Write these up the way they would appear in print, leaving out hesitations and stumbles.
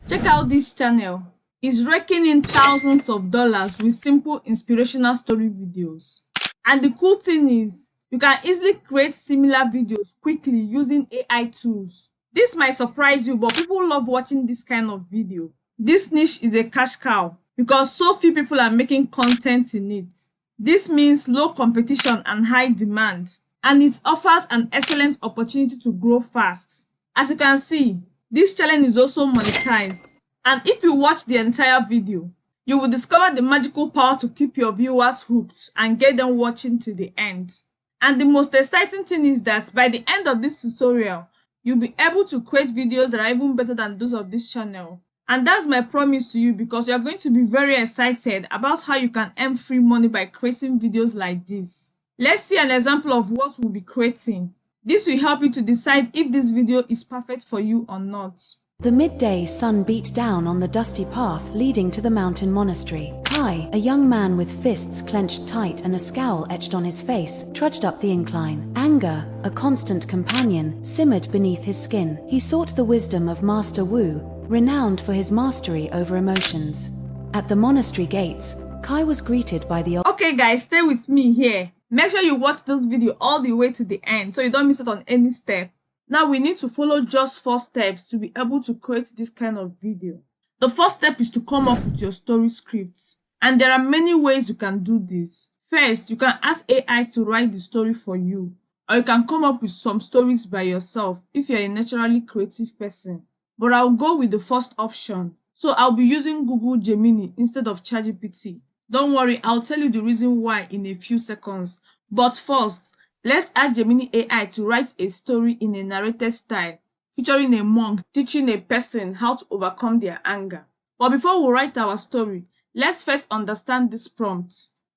Check out this channel. It's raking in thousands of dollars with simple inspirational story videos. And the cool thing is, you can easily create similar videos quickly using AI tools. This might surprise you, but people love watching this kind of video. This niche is a cash cow because so few people are making content in it. This means low competition and high demand, and it offers an excellent opportunity to grow fast. As you can see, this challenge is also monetized, and if you watch the entire video, you will discover the magical power to keep your viewers hooked and get them watching to the end. And the most exciting thing is that by the end of this tutorial, you'll be able to create videos that are even better than those of this channel. And that's my promise to you, because you're going to be very excited about how you can earn free money by creating videos like this. Let's see an example of what we'll be creating. This will help you to decide if this video is perfect for you or not. The midday sun beat down on the dusty path leading to the mountain monastery. Kai, a young man with fists clenched tight and a scowl etched on his face, trudged up the incline. Anger, a constant companion, simmered beneath his skin. He sought the wisdom of Master Wu, renowned for his mastery over emotions. At the monastery gates, Kai was greeted by the... Okay guys, stay with me here. Make sure you watch this video all the way to the end so you don't miss out on any step. Now we need to follow just 4 steps to be able to create this kind of video. The first step is to come up with your story script. And there are many ways you can do this. First, you can ask AI to write the story for you. Or you can come up with some stories by yourself if you're a naturally creative person. But I'll go with the first option. So I'll be using Google Gemini instead of ChatGPT. Don't worry, I'll tell you the reason why in a few seconds. But first, let's ask Gemini AI to write a story in a narrated style, featuring a monk teaching a person how to overcome their anger. But before we write our story, let's first understand this prompt.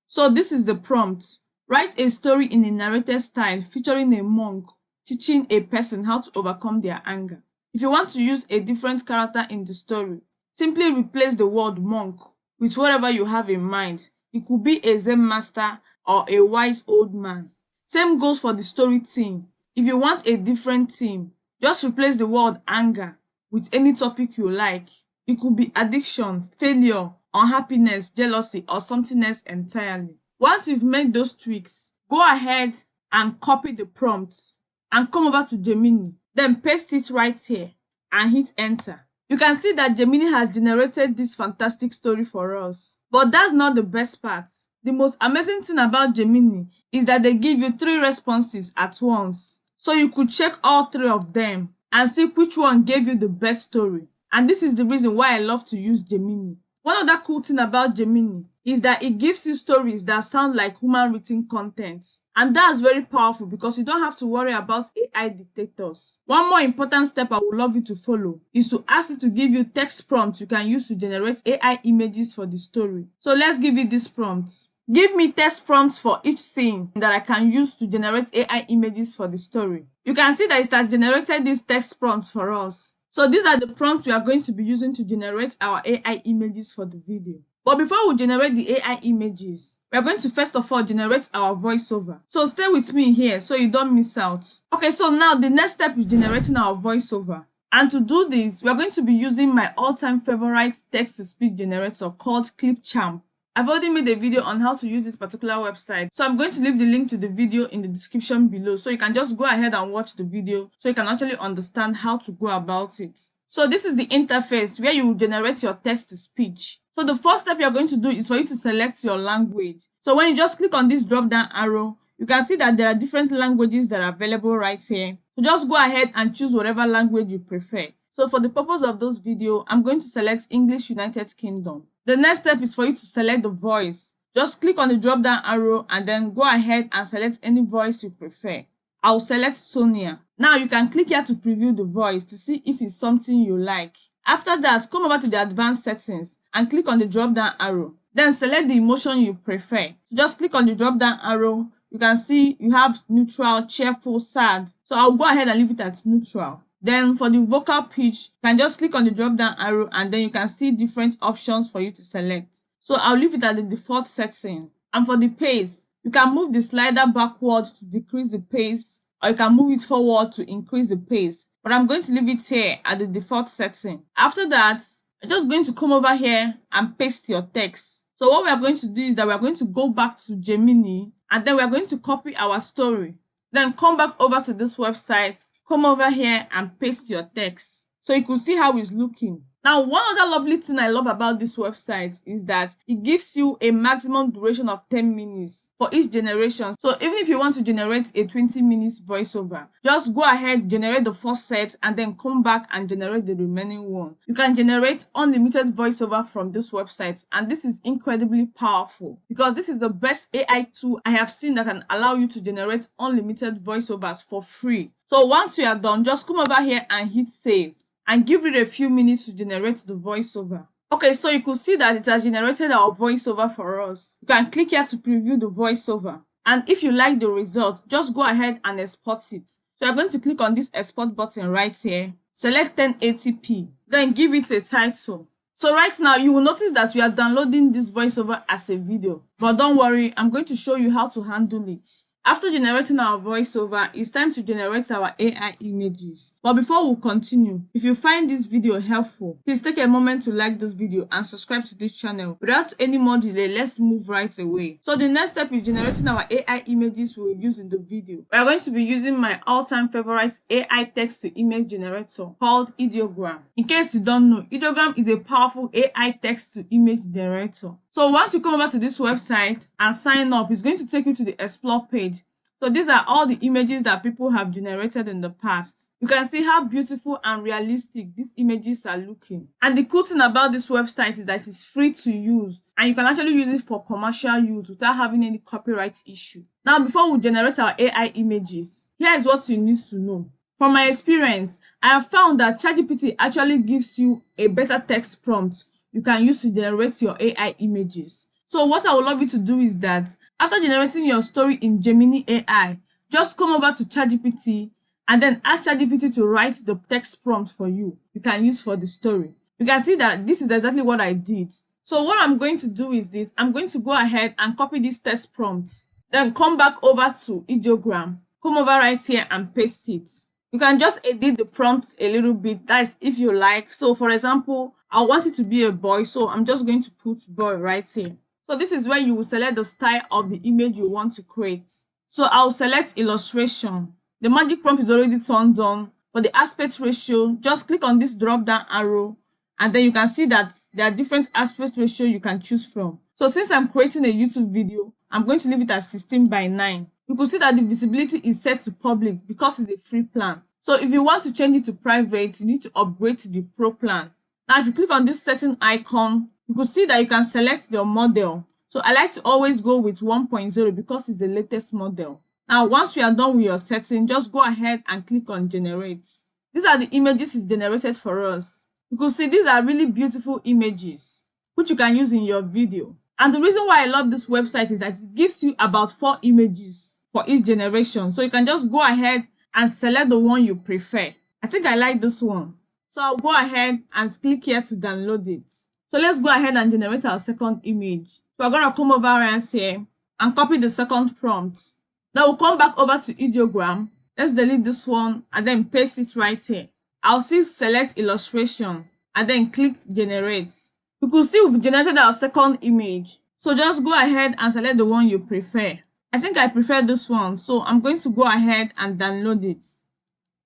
So this is the prompt. Write a story in a narrated style featuring a monk teaching a person how to overcome their anger. If you want to use a different character in the story, simply replace the word monk with whatever you have in mind. It could be a Zen master or a wise old man. Same goes for the story theme. If you want a different theme, just replace the word anger with any topic you like. It could be addiction, failure, unhappiness, jealousy, or something else entirely. Once you've made those tweaks, go ahead and copy the prompt and come over to Gemini. Then paste it right here and hit enter. You can see that Gemini has generated this fantastic story for us. But that's not the best part. The most amazing thing about Gemini is that they give you 3 responses at once. So you could check all 3 of them and see which one gave you the best story. And this is the reason why I love to use Gemini. One other cool thing about Gemini is that it gives you stories that sound like human written content. And that's very powerful because you don't have to worry about AI dictators. One more important step I would love you to follow is to ask it to give you text prompts you can use to generate AI images for the story. So let's give it this prompt. Give me text prompts for each scene that I can use to generate AI images for the story. You can see that it has generated these text prompts for us. So these are the prompts we are going to be using to generate our AI images for the video. But before we generate the AI images, we are going to first of all generate our voiceover. So stay with me here so you don't miss out. Okay, so now the next step is generating our voiceover. And to do this, we are going to be using my all-time favorite text-to-speech generator called Clipchamp. I've already made a video on how to use this particular website, so I'm going to leave the link to the video in the description below, so you can just go ahead and watch the video so you can actually understand how to go about it. So this is the interface where you will generate your text-to-speech. So the first step you're going to do is for you to select your language. So when you just click on this drop down arrow, you can see that there are different languages that are available right here. So just go ahead and choose whatever language you prefer. So for the purpose of this video, I'm going to select English United Kingdom. The next step is for you to select the voice. Just click on the drop down arrow and then go ahead and select any voice you prefer. I'll select Sonia. Now you can click here to preview the voice to see if it's something you like. After that, come over to the advanced settings and click on the drop down arrow. Then select the emotion you prefer. Just click on the drop down arrow. You can see you have neutral, cheerful, sad. So I'll go ahead and leave it at neutral. Then for the vocal pitch, you can just click on the drop down arrow and then you can see different options for you to select. So I'll leave it at the default setting. And for the pace, you can move the slider backward to decrease the pace, or you can move it forward to increase the pace. But I'm going to leave it here at the default setting. After that, You're just going to come over here and paste your text. So what we are going to do is that we are going to go back to Gemini, and then we are going to copy our story. Then come back over to this website, come over here and paste your text. So you can see how it's looking. Now, one other lovely thing I love about this website is that it gives you a maximum duration of 10 minutes for each generation. So even if you want to generate a 20 minutes voiceover, just go ahead, generate the first set, and then come back and generate the remaining one. You can generate unlimited voiceover from this website, and this is incredibly powerful because this is the best AI tool I have seen that can allow you to generate unlimited voiceovers for free. So once you are done, just come over here and hit save and give it a few minutes to generate the voiceover. Okay, so you could see that it has generated our voiceover for us. You can click here to preview the voiceover. And if you like the result, just go ahead and export it. So you're going to click on this export button right here. Select 1080p. Then give it a title. So right now, you will notice that we are downloading this voiceover as a video. But don't worry, I'm going to show you how to handle it. After generating our voiceover, it's time to generate our AI images. But before we continue, if you find this video helpful, please take a moment to like this video and subscribe to this channel. Without any more delay, let's move right away. So the next step is generating our AI images we will use in the video. We are going to be using my all-time favorite AI text-to-image generator called Ideogram. In case you don't know, Ideogram is a powerful AI text-to-image generator. So once you come over to this website and sign up, it's going to take you to the Explore page. So these are all the images that people have generated in the past. You can see how beautiful and realistic these images are looking. And the cool thing about this website is that it's free to use, and you can actually use it for commercial use without having any copyright issue. Now, before we generate our AI images, here is what you need to know. From my experience, I have found that ChatGPT actually gives you a better text prompt you can use to generate your AI images. So what I would love you to do is that after generating your story in Gemini AI, just come over to ChatGPT and then ask ChatGPT to write the text prompt for you can use for the story. You can see that this is exactly what I did. So what I'm going to do is this. I'm going to go ahead and copy this text prompt. Then come back over to Ideogram. Come over right here and paste it. You can just edit the prompt a little bit. That's if you like. So for example, I want it to be a boy. So I'm just going to put boy right here. So this is where you will select the style of the image you want to create. So I'll select illustration. The magic prompt is already turned on. For the aspect ratio, just click on this drop down arrow, and then you can see that there are different aspect ratio you can choose from. So since I'm creating a YouTube video, I'm going to leave it at 16:9. You can see that the visibility is set to public because it's a free plan. So if you want to change it to private, you need to upgrade to the pro plan. Now if you click on this setting icon, you can see that you can select your model. So I like to always go with 1.0 because it's the latest model. Now once you are done with your setting, just go ahead and click on generate. These are the images it's generated for us. You can see these are really beautiful images which you can use in your video. And the reason why I love this website is that it gives you about 4 images for each generation. So you can just go ahead and select the one you prefer. I think I like this one. So I'll go ahead and click here to download it. So let's go ahead and generate our second image. So we're going to come over right here and copy the second prompt. Now we'll come back over to Ideogram. Let's delete this one and then paste it right here. I'll still select illustration and then click generate. You can see we've generated our second image. So just go ahead and select the one you prefer. I think I prefer this one, so I'm going to go ahead and download it.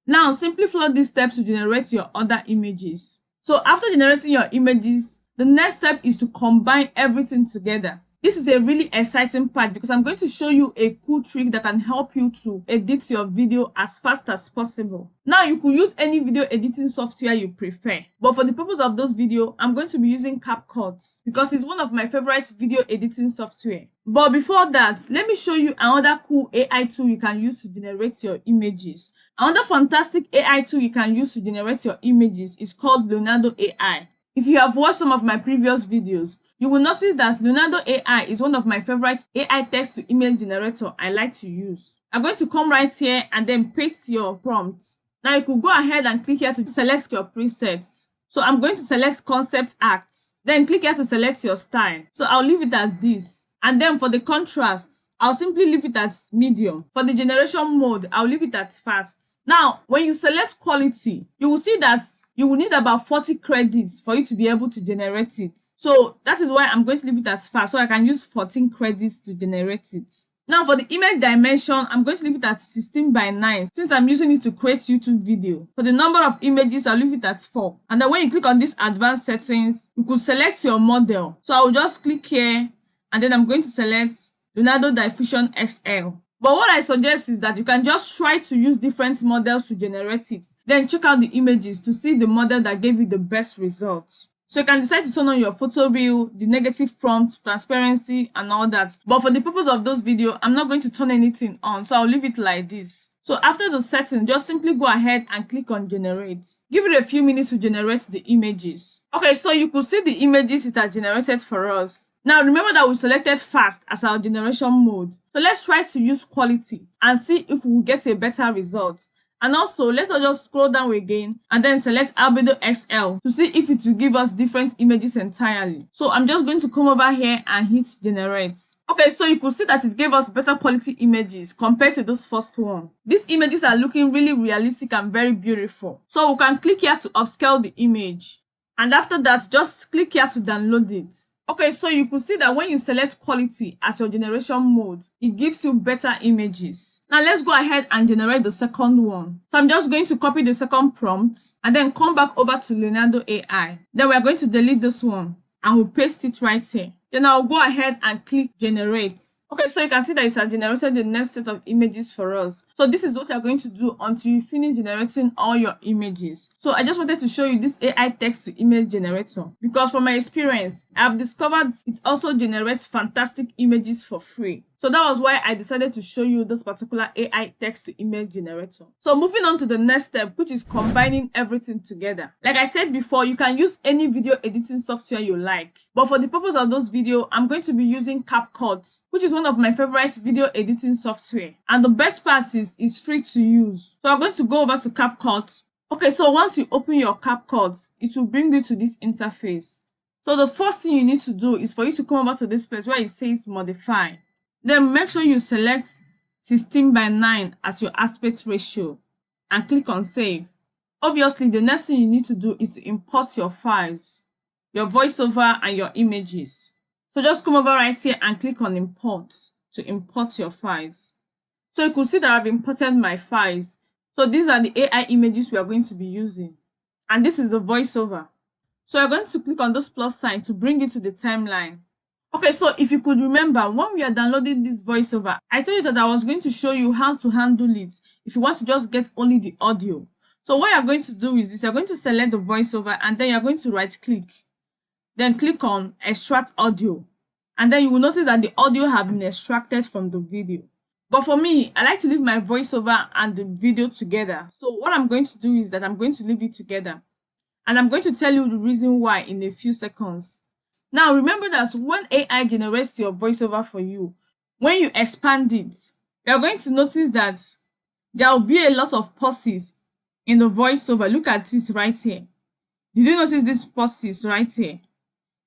Now simply follow these steps to generate your other images. So after generating your images, the next step is to combine everything together. This is a really exciting part because I'm going to show you a cool trick that can help you to edit your video as fast as possible. Now you could use any video editing software you prefer, but for the purpose of this video, I'm going to be using CapCut because it's one of my favorite video editing software. But before that, let me show you another cool AI tool you can use to generate your images. Another fantastic AI tool you can use to generate your images is called Leonardo AI. If you have watched some of my previous videos, you will notice that Leonardo AI is one of my favorite AI text-to-image generator I like to use. I'm going to come right here and then paste your prompt. Now you could go ahead and click here to select your presets. So I'm going to select concept art. Then click here to select your style. So I'll leave it as this. And then for the contrast, I'll simply leave it at medium. For the generation mode, I'll leave it at fast. Now, when you select quality, you will see that you will need about 40 credits for you to be able to generate it. So that is why I'm going to leave it as fast, so I can use 14 credits to generate it. Now for the image dimension, I'm going to leave it at 16:9 since I'm using it to create YouTube video. For the number of images, I'll leave it at 4. And then when you click on this advanced settings, you could select your model. So I'll just click here and then I'm going to select Leonardo Diffusion XL. But what I suggest is that you can just try to use different models to generate it. Then check out the images to see the model that gave you the best results. So you can decide to turn on your photo reel, the negative prompt, transparency, and all that. But for the purpose of this video, I'm not going to turn anything on, so I'll leave it like this. So after the setting, just simply go ahead and click on generate. Give it a few minutes to generate the images. Okay, so you could see the images it has generated for us. Now remember that we selected fast as our generation mode. So let's try to use quality and see if we will get a better result. And also, let us just scroll down again and then select Albedo XL to see if it will give us different images entirely. So I'm just going to come over here and hit generate. Okay, so you could see that it gave us better quality images compared to this first one. These images are looking really realistic and very beautiful. So we can click here to upscale the image. And after that, just click here to download it. Okay, so you could see that when you select quality as your generation mode, it gives you better images. Now let's go ahead and generate the second one. So I'm just going to copy the second prompt and then come back over to Leonardo AI. Then we're going to delete this one and we'll paste it right here. Then I'll go ahead and click generate. Okay, so you can see that it has generated the next set of images for us. So this is what you're going to do until you finish generating all your images. So I just wanted to show you this AI text to image generator because from my experience, I've discovered it also generates fantastic images for free. So that was why I decided to show you this particular AI text to image generator. So moving on to the next step, which is combining everything together. Like I said before, you can use any video editing software you like. But for the purpose of this video, I'm going to be using CapCut, which is one of my favorite video editing software. And the best part is it's free to use. So I'm going to go over to CapCut. Okay, so once you open your CapCut, it will bring you to this interface. So the first thing you need to do is for you to come over to this place where it says modify. Then make sure you select 16:9 as your aspect ratio and click on save. Obviously, the next thing you need to do is to import your files, your voiceover and your images. So just come over right here and click on import to import your files. So you could see that I've imported my files. So these are the AI images we are going to be using. And this is the voiceover. So you're going to click on this plus sign to bring it to the timeline. Okay, so if you could remember, when we are downloading this voiceover, I told you that I was going to show you how to handle it if you want to just get only the audio. So what you're going to do is this, you're going to select the voiceover and then you're going to right click. Then click on extract audio. And then you will notice that the audio have been extracted from the video. But for me, I like to leave my voiceover and the video together. So what I'm going to do is that I'm going to leave it together. And I'm going to tell you the reason why in a few seconds. Now, remember that when AI generates your voiceover for you, when you expand it, you're going to notice that there will be a lot of pauses in the voiceover. Look at it right here. Did you notice these pauses right here?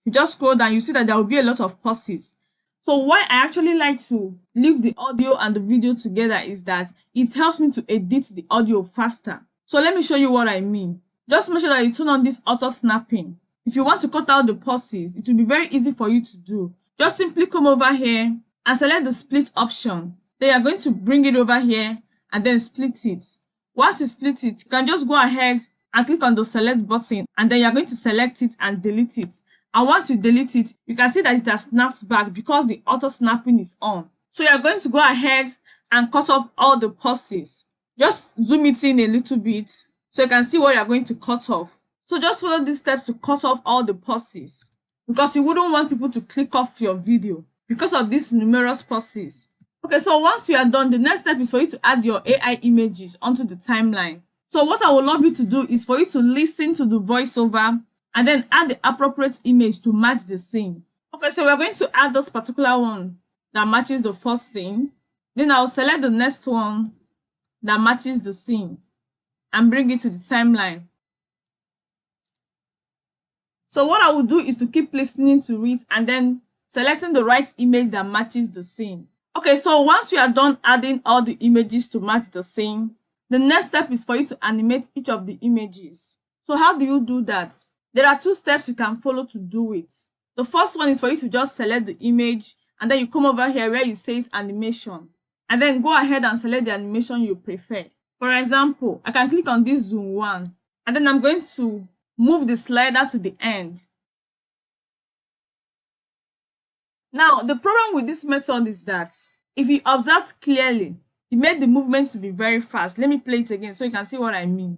You just scroll down, you see that there will be a lot of pauses. So why I actually like to leave the audio and the video together is that it helps me to edit the audio faster. So let me show you what I mean. Just make sure that you turn on this auto snapping. If you want to cut out the pauses, it will be very easy for you to do. Just simply come over here and select the split option. Then you're going to bring it over here and then split it. Once you split it, you can just go ahead and click on the select button and then you're going to select it and delete it. And once you delete it, you can see that it has snapped back because the auto snapping is on. So you're going to go ahead and cut off all the pauses. Just zoom it in a little bit so you can see what you're going to cut off. So just follow these steps to cut off all the pauses because you wouldn't want people to click off your video because of these numerous pauses. Okay, so once you are done, the next step is for you to add your AI images onto the timeline. So what I would love you to do is for you to listen to the voiceover and then add the appropriate image to match the scene. Okay, so we're going to add this particular one that matches the first scene. Then I'll select the next one that matches the scene and bring it to the timeline. So what I will do is to keep listening to it and then selecting the right image that matches the scene. Okay, so once you are done adding all the images to match the scene, the next step is for you to animate each of the images. So how do you do that? There are two steps you can follow to do it. The first one is for you to just select the image and then you come over here where it says animation and then go ahead and select the animation you prefer. For example, I can click on this zoom 1 and then I'm going to move the slider to the end. Now, the problem with this method is that if you observe clearly, it made the movement to be very fast. Let me play it again so you can see what I mean.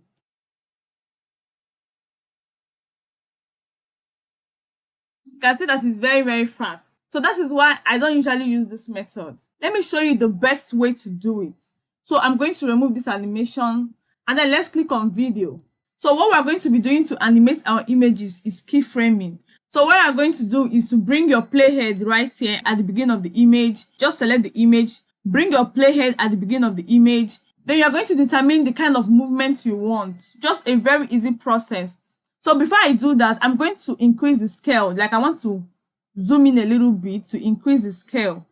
You can see that it's very fast. So that is why I don't usually use this method. Let me show you the best way to do it. So I'm going to remove this animation and then let's click on video. So what we're going to be doing to animate our images is keyframing. So what I'm going to do is to bring your playhead right here at the beginning of the image. Just select the image, bring your playhead at the beginning of the image. Then you're going to determine the kind of movement you want. Just a very easy process. So before I do that, I'm going to increase the scale. Like I want to zoom in a little bit to increase the scale.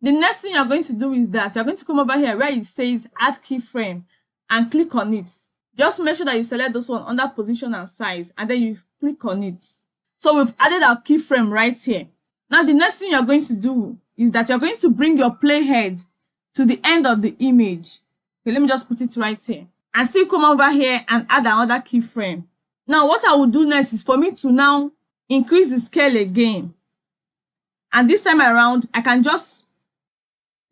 The next thing you're going to do is that you're going to come over here where it says add keyframe and click on it. Just make sure that you select this one under position and size and then you click on it. So we've added our keyframe right here. Now the next thing you're going to do is that you're going to bring your playhead to the end of the image. Okay, let me just put it right here and still come over here and add another keyframe. Now what I will do next is for me to now increase the scale again. And this time around, I can just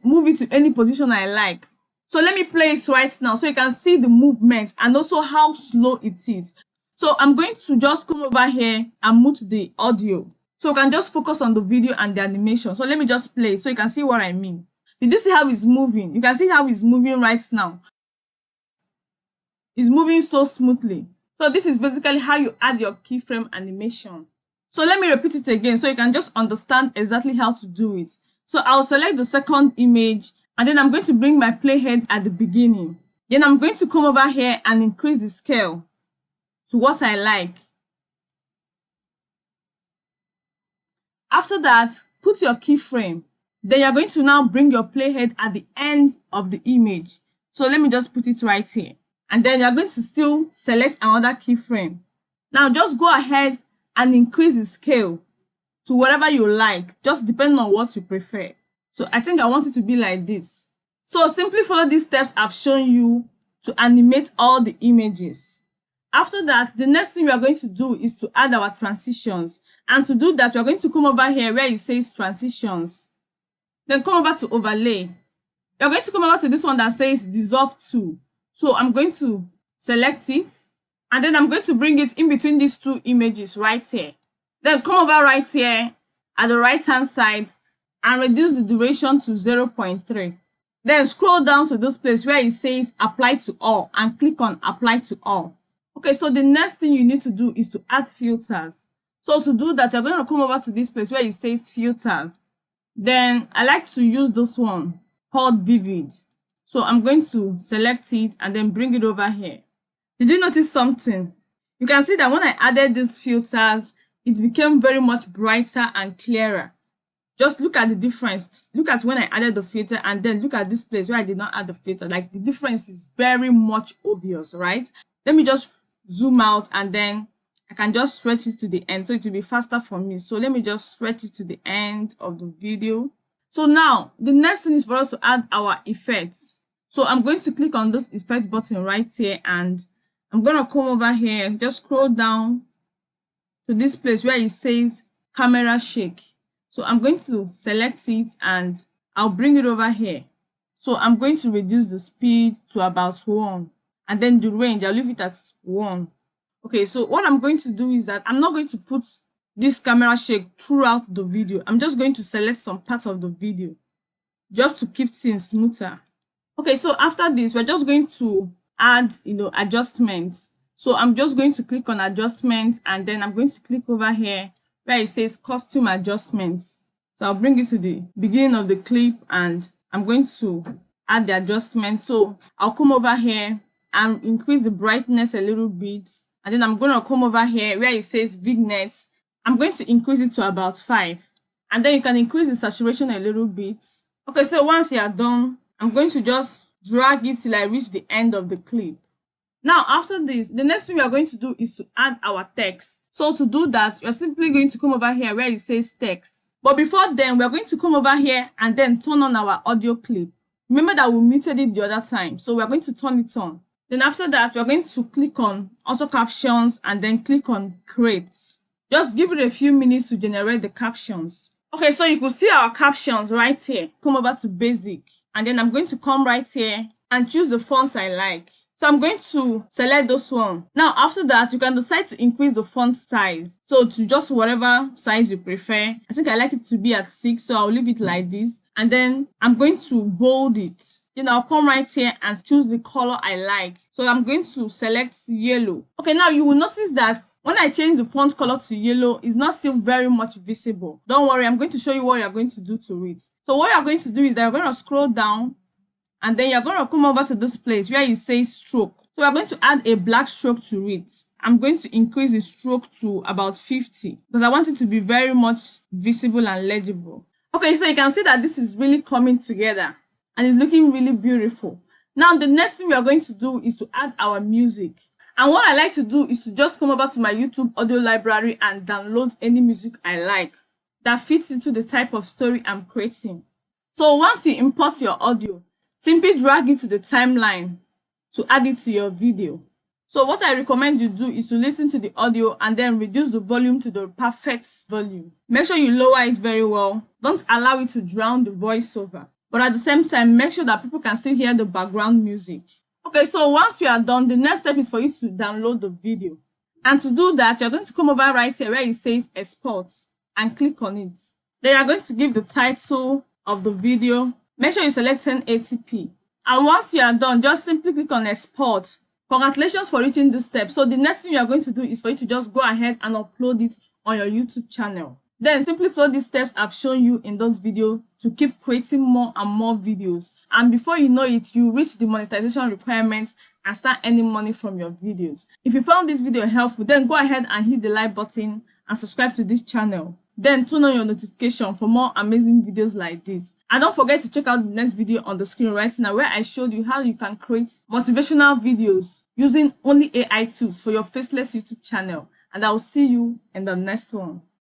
move it to any position I like. So let me play it right now so you can see the movement and also how slow it is. So I'm going to just come over here and mute the audio. So we can just focus on the video and the animation. So let me just play it so you can see what I mean. Did you see how it's moving? You can see how it's moving right now. It's moving so smoothly. So this is basically how you add your keyframe animation. So let me repeat it again so you can just understand exactly how to do it. So I'll select the second image and then I'm going to bring my playhead at the beginning. Then I'm going to come over here and increase the scale to what I like. After that, put your keyframe. Then you're going to now bring your playhead at the end of the image. So let me just put it right here. And then you're going to still select another keyframe. Now just go ahead and increase the scale to whatever you like, just depending on what you prefer. So I think I want it to be like this. So simply follow these steps I've shown you to animate all the images. After that, the next thing we are going to do is to add our transitions. And to do that, we are going to come over here where it says transitions. Then come over to overlay. You're going to come over to this one that says dissolve to. So I'm going to select it and then I'm going to bring it in between these two images right here. Then come over right here at the right hand side and reduce the duration to 0.3. Then scroll down to this place where it says apply to all and click on apply to all. Okay, so the next thing you need to do is to add filters. So to do that, you're going to come over to this place where it says filters. Then I like to use this one called vivid. So I'm going to select it and then bring it over here. Did you notice something? You can see that when I added these filters, it became very much brighter and clearer. Just look at the difference. Look at when I added the filter and then look at this place where I did not add the filter. Like the difference is very much obvious, right? Let me just zoom out and then I can just stretch it to the end so it will be faster for me. So let me just stretch it to the end of the video. So now the next thing is for us to add our effects. So I'm going to click on this effect button right here and I'm going to come over here, just scroll down to this place where it says camera shake. So I'm going to select it and I'll bring it over here. So I'm going to reduce the speed to about 1 and then the range, I'll leave it at 1. Okay, so what I'm going to do is that I'm not going to put this camera shake throughout the video. I'm just going to select some parts of the video just to keep things smoother. Okay, so after this, we're just going to add, adjustments. So I'm just going to click on adjustments and then I'm going to click over here where it says costume adjustments. So I'll bring it to the beginning of the clip and I'm going to add the adjustment. So I'll come over here and increase the brightness a little bit. And then I'm going to come over here where it says vignette I'm going to increase it to about 5. And then you can increase the saturation a little bit. Okay, so once you are done, I'm going to just drag it till I reach the end of the clip. Now, after this, the next thing we are going to do is to add our text. So to do that, we are simply going to come over here where it says text. But before then, we are going to come over here and then turn on our audio clip. Remember that we muted it the other time, so we are going to turn it on. Then after that, we are going to click on auto captions and then click on create. Just give it a few minutes to generate the captions. Okay, so you could see our captions right here. Come over to basic, and then I'm going to come right here and choose the font I like. So I'm going to select this one. Now after that, you can decide to increase the font size. So to just whatever size you prefer. I think I like it to be at 6, so I'll leave it like this. And then I'm going to bold it. Then I'll come right here and choose the color I like. So I'm going to select yellow. Okay, now you will notice that when I change the font color to yellow, it's not still very much visible. Don't worry, I'm going to show you what you're going to do to it. So what you're going to do is that you're going to scroll down, and then you're going to come over to this place where you say stroke. So we're going to add a black stroke to it. I'm going to increase the stroke to about 50 because I want it to be very much visible and legible. Okay, so you can see that this is really coming together and it's looking really beautiful. Now the next thing we are going to do is to add our music. And what I like to do is to just come over to my YouTube audio library and download any music I like that fits into the type of story I'm creating. So once you import your audio, simply drag it to the timeline to add it to your video. So what I recommend you do is to listen to the audio and then reduce the volume to the perfect volume. Make sure you lower it very well. Don't allow it to drown the voiceover. But at the same time, make sure that people can still hear the background music. Okay, so once you are done, the next step is for you to download the video. And to do that, you're going to come over right here where it says export and click on it. Then you're going to give the title of the video. Make sure you select 1080p. And once you are done, just simply click on export. Congratulations for reaching this step. So the next thing you are going to do is for you to just go ahead and upload it on your YouTube channel. Then simply follow these steps I've shown you in this video to keep creating more and more videos. And before you know it, you reach the monetization requirement and start earning money from your videos. If you found this video helpful, then go ahead and hit the like button and subscribe to this channel. Then turn on your notification for more amazing videos like this. And don't forget to check out the next video on the screen right now where I showed you how you can create motivational videos using only AI tools for your Faceless YouTube channel. And I will see you in the next one.